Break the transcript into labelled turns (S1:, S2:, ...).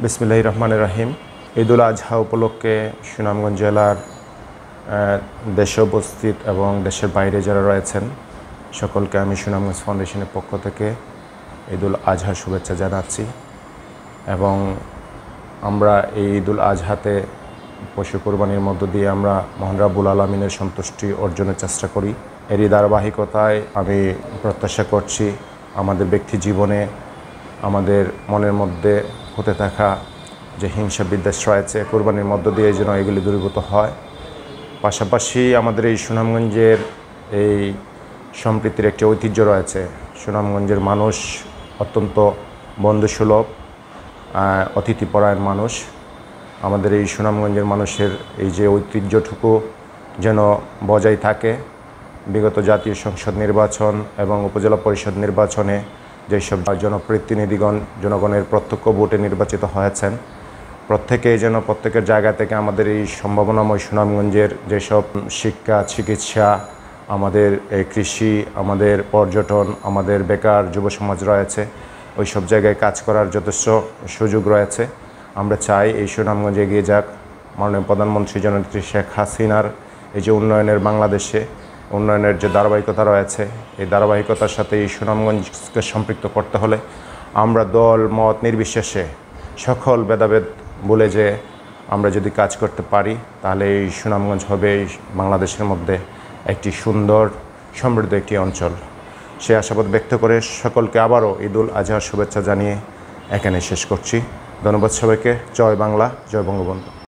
S1: বিসমিল্লাহির রহমানির রহিম। ঈদুল আজহা উপলক্ষে সুনামগঞ্জ জেলার দেশে উপস্থিত এবং দেশের বাইরে যারা রয়েছেন সকলকে আমি সুনামগঞ্জ ফাউন্ডেশনের পক্ষ থেকে ঈদুল আজহার শুভেচ্ছা জানাচ্ছি। এবং আমরা এই ঈদুল আজহাতে পশু কোরবানির মধ্য দিয়ে আমরা মহান রাব্বুল আলামিনের সন্তুষ্টি অর্জনের চেষ্টা করি। এরই ধারাবাহিকতায় আমি প্রত্যাশা করছি আমাদের ব্যক্তি জীবনে আমাদের মনের মধ্যে হতে থাকা যে হিংসা বিদ্বেষ রয়েছে কোরবানির মধ্য দিয়ে যেন এগুলি দূরীভূত হয়। পাশাপাশি আমাদের এই সুনামগঞ্জের এই সম্প্রীতির একটি ঐতিহ্য রয়েছে। সুনামগঞ্জের মানুষ অত্যন্ত বন্ধুসুলভ, অতিথিপরায়ণ মানুষ। আমাদের এই সুনামগঞ্জের মানুষের এই যে ঐতিহ্যটুকু যেন বজায় থাকে। বিগত জাতীয় সংসদ নির্বাচন এবং উপজেলা পরিষদ নির্বাচনে যেসব জনপ্রতিনিধিগণ জনগণের প্রত্যক্ষ ভোটে নির্বাচিত হয়েছেন প্রত্যেকেই যেন প্রত্যেকের জায়গা থেকে আমাদের এই সম্ভাবনাময় সুনামগঞ্জের যেসব শিক্ষা, চিকিৎসা, আমাদের এই কৃষি, আমাদের পর্যটন, আমাদের বেকার যুব সমাজ রয়েছে, ওই সব জায়গায় কাজ করার যথেষ্ট সুযোগ রয়েছে। আমরা চাই এই সুনামগঞ্জ এগিয়ে যাক। মাননীয় প্রধানমন্ত্রী জননেত্রী শেখ হাসিনার এই যে উন্নয়নের বাংলাদেশে উন্নয়নের যে ধারাবাহিকতা রয়েছে এই ধারাবাহিকতার সাথে এই সুনামগঞ্জকে সম্পৃক্ত করতে হলে আমরা দল মত নির্বিশেষে সকল ভেদাভেদ বলে যে আমরা যদি কাজ করতে পারি তাহলে এই সুনামগঞ্জ হবে এই বাংলাদেশের মধ্যে একটি সুন্দর সমৃদ্ধ একটি অঞ্চল। সে আশাবাদ ব্যক্ত করে সকলকে আবারও ঈদুল আজহার শুভেচ্ছা জানিয়ে এখানে শেষ করছি। ধন্যবাদ সবাইকে। জয় বাংলা, জয় বঙ্গবন্ধু।